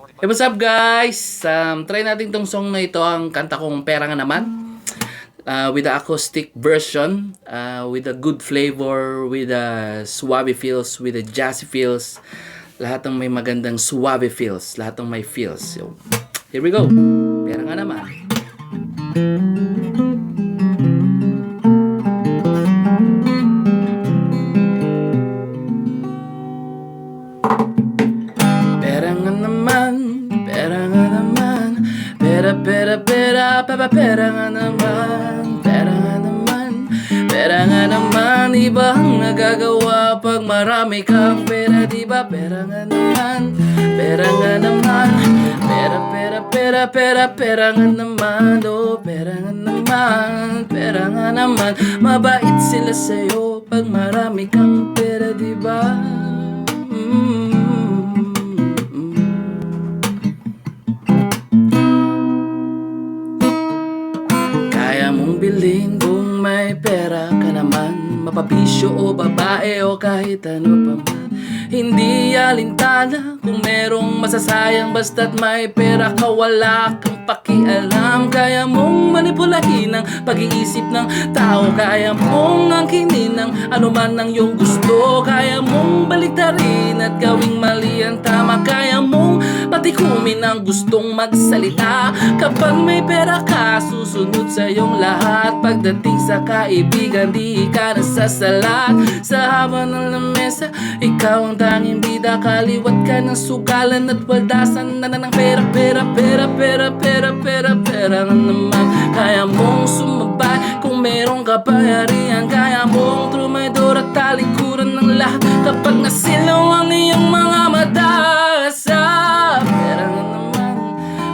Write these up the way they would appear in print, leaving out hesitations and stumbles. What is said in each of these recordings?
Hey, what's up guys? Try natin tong song na ito, ang kanta kong Pera Nga Naman. With the acoustic version, with a good flavor, with a suave feels, with a jazzy feels. Lahat ng may magandang suave feels, lahat ng may feels. So, here we go. Pera Nga Naman. Pera nga naman, pera nga naman, pera pera pera, pera nga naman, pera nga naman, pera nga naman. Iba ang nagagawa pag marami kang pera, diba? Pera nga naman, pera nga naman, pera pera pera pera, pera nga naman, oh pera nga naman, pera nga naman. Mabait sila sa'yo pag marami kang pera, diba? Kaya mong bilhin kung may pera ka naman, mapabisyo o babae o kahit ano pa man. Hindi alintana kung merong masasayang, basta't may pera ka wala kang pakialam. Kaya mong manipulahin ang pag-iisip ng tao, kaya mong angkinin ang anuman ang iyong gusto. Kaya mong baliktarin at gawing mali ang tama, kaya mong patikumin ang gustong magsalita. Kapag may pera ka, susunod sa iyong lahat. Pagdating sa kaibigan, di ka nasasalat. Sa haba ng lamesa, ikaw ang tanging bida. Kaliwat ka ng sugalan at waldasan na ng pera, pera, pera, pera, pera, pera, pera nga naman. Kaya mong sumabay kung merong kapangyarihan, kaya mong trumaydor at talikuran ng lahat. Kapag nasilaw ang iyong mga mata sa pera nga naman,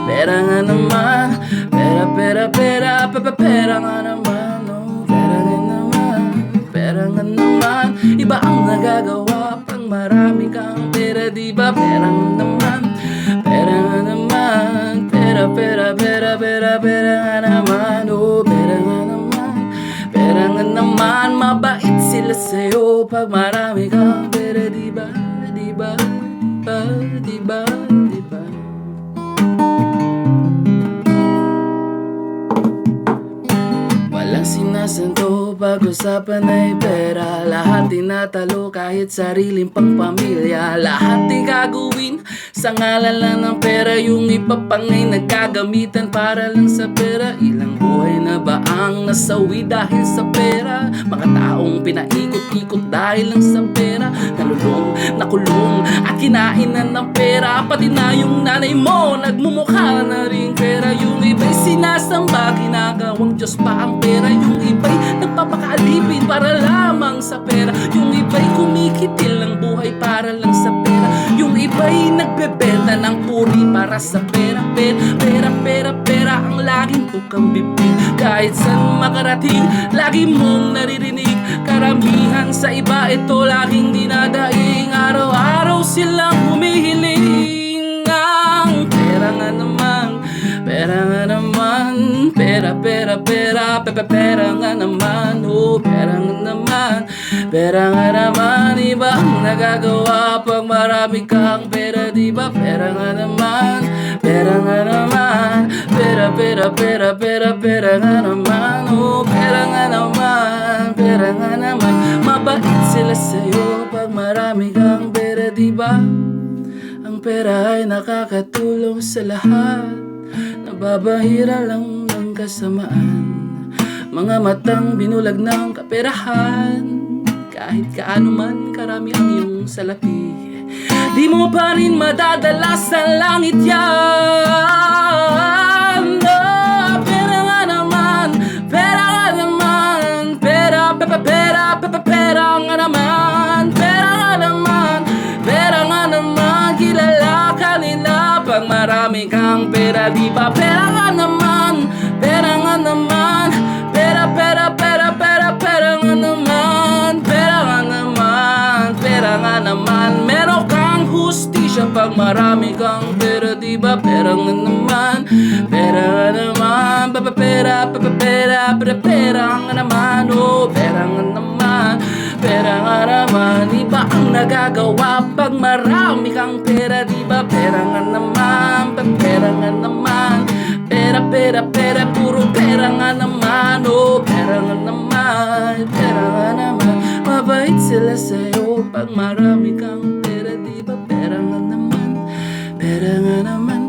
pera nga naman, pera, pera, pera, pera, pera nga naman, oh pera nga naman, pera nga naman. Iba ang nagagawa pag marami kang pera, diba? Pera nga naman, pera nga naman, pera, pera, pera, pera, pera nga naman, oh pera nga naman, pera nga naman. Mabait sila sa'yo pag marami kang pera, diba? Diba? Diba? Diba? Walang sinasanto pag-usapan ay pera. Lahat tinatalo kahit sariling pang pamilya. Lahat di gagawin sa ngalan lang ng pera. Yung iba pang ay nagkagamitan para lang sa pera. Ilang buhay na ba ang nasawi dahil sa pera? Mga taong pinaikot-ikot dahil lang sa pera. Nalulong, nakulong at kinainan ng pera. Pati na yung nanay mo nagmumukha na rin pera. Yung iba'y sinasamba, ginagawang Diyos pa ang pera. Yung iba'y nagpapakaalipin para lamang sa pera. Yung iba'y kumikitil ng buhay para lang sa pera. Yung iba'y nagbebenta ng puri para sa pera. Pera, pera, pera, pera ang laging tukang bibig. Kahit saan makarating, lagi mong naririnig. Karamihan sa iba ito laging dinadaing. Araw-araw silang humihiling ang pera nga naman, pera nga naman, pera, pera, pera, pera, pera nga naman, oh pera nga naman, pera nga naman. Iba ang nagagawa pag marami kang pera, diba? Pera nga naman, pera nga naman, pera, pera, pera, pera, pera nga naman, oh pera nga naman, pera nga naman. Mabait sila sa'yo pag marami kang pera, diba? Ang pera ay nakakatulong sa lahat, nababahira lang ng kasamaan. Mga matang binulag ng kaperahan, kahit kaano man karami ang iyong salapi, di mo pa rin madadala sa langit yan. Oh, pera nga naman, pera nga naman, pera, pera, pera, pera, pera nga naman, pera nga naman, pera nga naman. Kilala ka nila pag marami kang pera, diba? Pera nga naman, pera nga naman, pera, pera, pera, pera, pera nga naman, pera nga naman, pera nga naman. Meron kang hustisya pag marami kang pera, diba? Pera nga naman, pera nga naman, pera, pera, pera, pera, pera nga naman, oh pera nga naman, pera nga naman. Iba ang nagagawa pag marami kang pera, diba? Pera nga naman, pera, pera, puro pera nga naman. Oh, pera nga naman, pera nga naman. Mabait sila sa'yo pag marami kang pera, di ba? Pera nga naman, pera nga naman.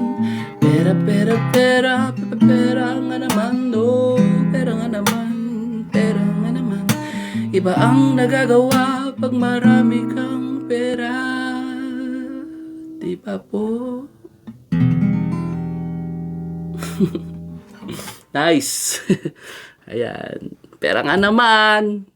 Pera, pera, pera, pera nga naman. Oh, pera nga naman, pera nga naman. Iba ang nagagawa pag marami kang pera, di ba po? Nice. Ayan. Pera nga naman.